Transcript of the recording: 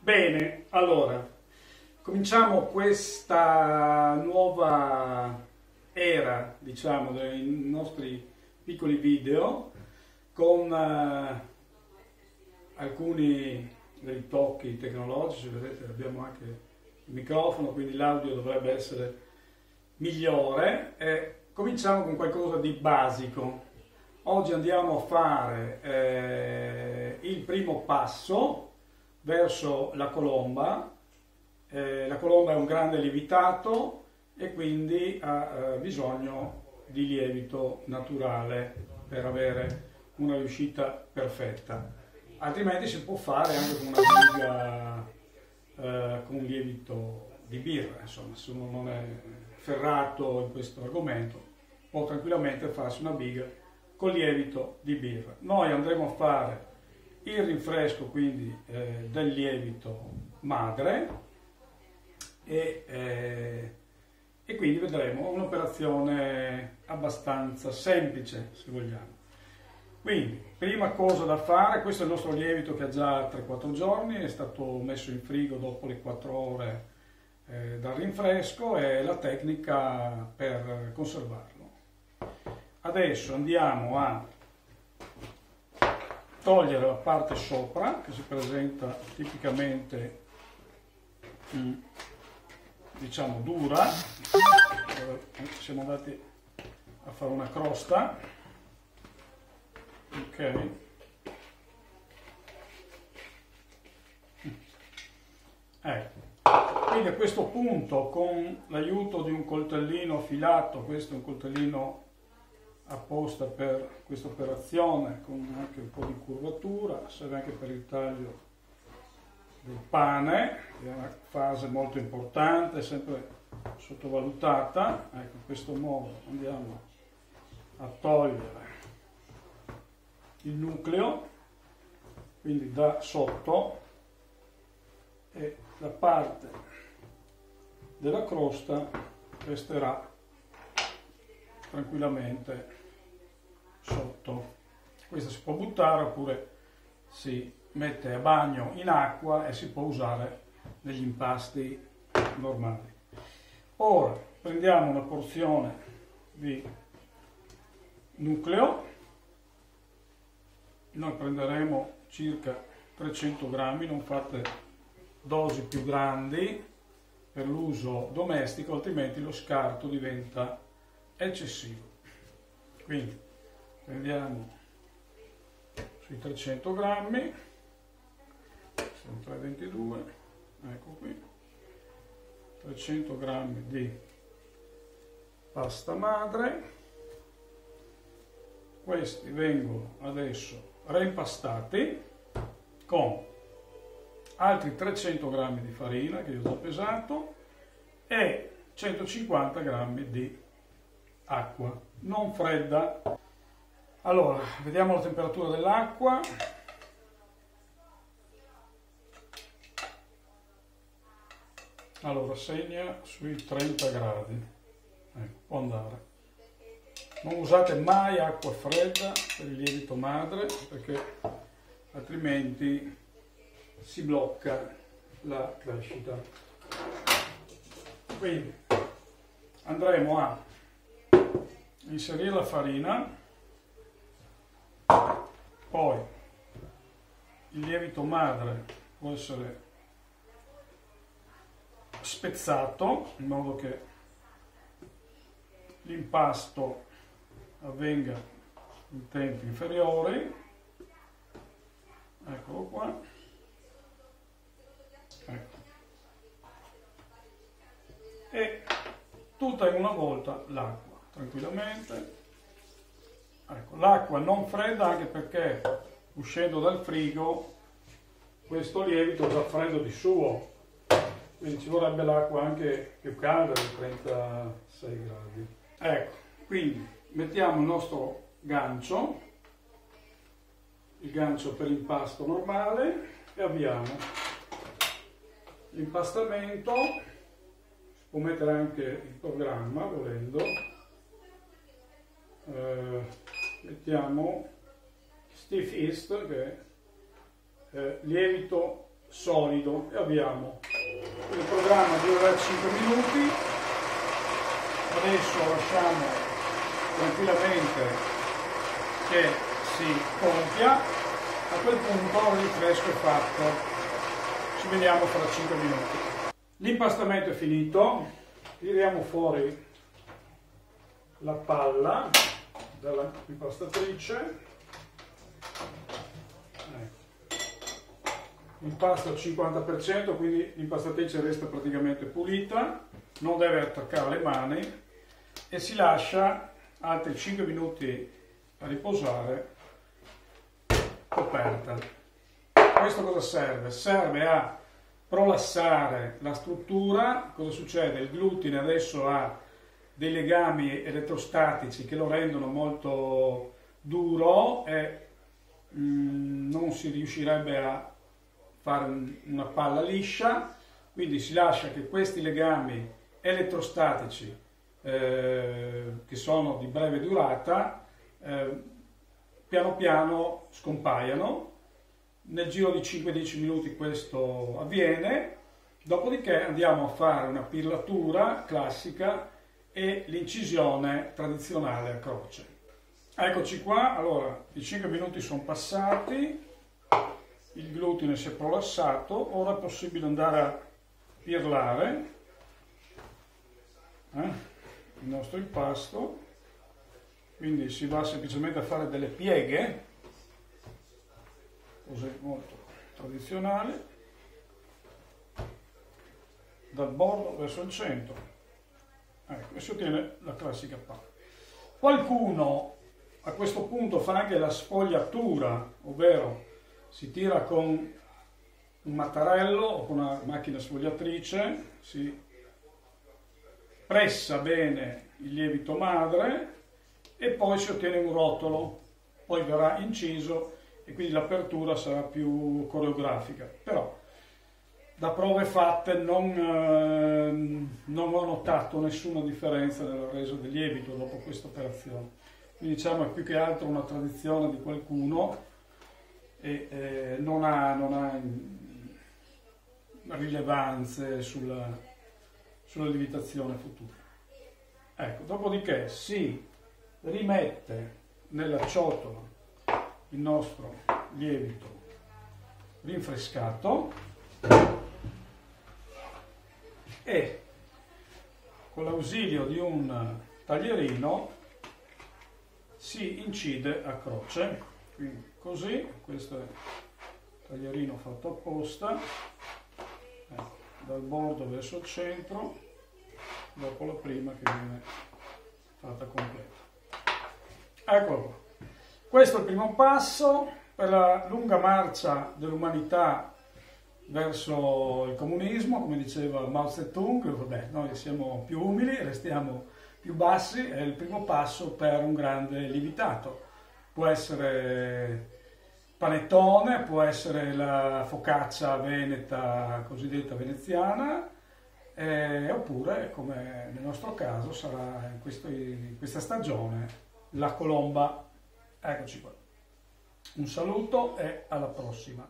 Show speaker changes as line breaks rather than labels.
Bene, allora, cominciamo questa nuova era, diciamo, dei nostri piccoli video con alcuni ritocchi tecnologici. Vedete, abbiamo anche il microfono, quindi l'audio dovrebbe essere migliore e cominciamo con qualcosa di basico. Oggi andiamo a fare il primo passo verso la colomba. La colomba è un grande lievitato e quindi ha bisogno di lievito naturale per avere una riuscita perfetta, altrimenti si può fare anche con una biga con un lievito di birra. Insomma, se uno non è ferrato in questo argomento può tranquillamente farsi una biga con lievito di birra. Noi andremo a fare il rinfresco quindi del lievito madre e quindi vedremo un'operazione abbastanza semplice, se vogliamo. Quindi, prima cosa da fare: questo è il nostro lievito che ha già 3-4 giorni, è stato messo in frigo dopo le 4 ore dal rinfresco, è la tecnica per conservarlo. Adesso andiamo a togliere la parte sopra, che si presenta tipicamente diciamo dura. Siamo andati a fare una crosta, ok, ecco. Quindi a questo punto, con l'aiuto di un coltellino affilato, questo è un coltellino apposta per questa operazione, con anche un po' di curvatura, serve anche per il taglio del pane, che è una fase molto importante, sempre sottovalutata. Ecco, in questo modo andiamo a togliere il nucleo, quindi da sotto, e la parte della crosta resterà tranquillamente sotto. Questa si può buttare oppure si mette a bagno in acqua e si può usare negli impasti normali. Ora prendiamo una porzione di nucleo, noi prenderemo circa 300 grammi, non fate dosi più grandi per l'uso domestico, altrimenti lo scarto diventa eccessivo. Quindi prendiamo sui 300 grammi, sono 322, ecco qui, 300 grammi di pasta madre. Questi vengono adesso reimpastati con altri 300 grammi di farina che io ho già pesato e 150 grammi di acqua non fredda. Allora, vediamo la temperatura dell'acqua. Allora, segna sui 30 gradi. Ecco, può andare. Non usate mai acqua fredda per il lievito madre, perché altrimenti si blocca la crescita. Quindi andremo a inserire la farina, poi il lievito madre può essere spezzato in modo che l'impasto avvenga in tempi inferiori. Eccolo qua, ecco. E tutta in una volta l'acqua, tranquillamente. Ecco, l'acqua non fredda, anche perché uscendo dal frigo questo lievito è già freddo di suo, quindi ci vorrebbe l'acqua anche più calda, di 36 gradi. Ecco, quindi mettiamo il nostro gancio, il gancio per l'impasto normale, e avviamo l'impastamento. Si può mettere anche il programma volendo. Mettiamo Stiff Yeast, che è lievito solido e abbiamo il programma durerà 5 minuti. Adesso lasciamo tranquillamente che si compia. A quel punto il rinfresco è fatto, ci vediamo fra 5 minuti. L'impastamento è finito, tiriamo fuori la palla dall'impastatrice. Impasto al 50%, quindi l'impastatrice resta praticamente pulita, non deve attaccare le mani e si lascia altri 5 minuti a riposare coperta. Questo cosa serve? Serve a prolassare la struttura. Cosa succede? Il glutine adesso ha dei legami elettrostatici che lo rendono molto duro e non si riuscirebbe a fare una palla liscia, quindi si lascia che questi legami elettrostatici che sono di breve durata piano piano scompaiano. Nel giro di 5-10 minuti questo avviene, dopodiché andiamo a fare una pirlatura classica e l'incisione tradizionale a croce. Eccoci qua, allora i 5 minuti sono passati, il glutine si è prolassato, ora è possibile andare a pirlare il nostro impasto, quindi si va semplicemente a fare delle pieghe, così molto tradizionale, dal bordo verso il centro, ecco, e si ottiene la classica palla. Qualcuno a questo punto fa anche la sfogliatura, ovvero si tira con un mattarello o con una macchina sfogliatrice, si pressa bene il lievito madre e poi si ottiene un rotolo, poi verrà inciso e quindi l'apertura sarà più coreografica. Però da prove fatte non ho notato nessuna differenza nella resa del lievito dopo questa operazione. Quindi diciamo è più che altro una tradizione di qualcuno e non ha rilevanze sulla lievitazione futura. Ecco, dopodiché si rimette nella ciotola il nostro lievito rinfrescato e con l'ausilio di un taglierino si incide a croce, quindi così, questo è il taglierino fatto apposta, dal bordo verso il centro, dopo la prima che viene fatta completa. Eccolo qua. Questo è il primo passo per la lunga marcia dell'umanità verso il comunismo, come diceva Mao Zedong. Vabbè, noi siamo più umili, restiamo più bassi, è il primo passo per un grande lievitato. Può essere panettone, può essere la focaccia veneta, cosiddetta veneziana, oppure, come nel nostro caso, sarà in questa stagione la colomba. Eccoci qua. Un saluto e alla prossima.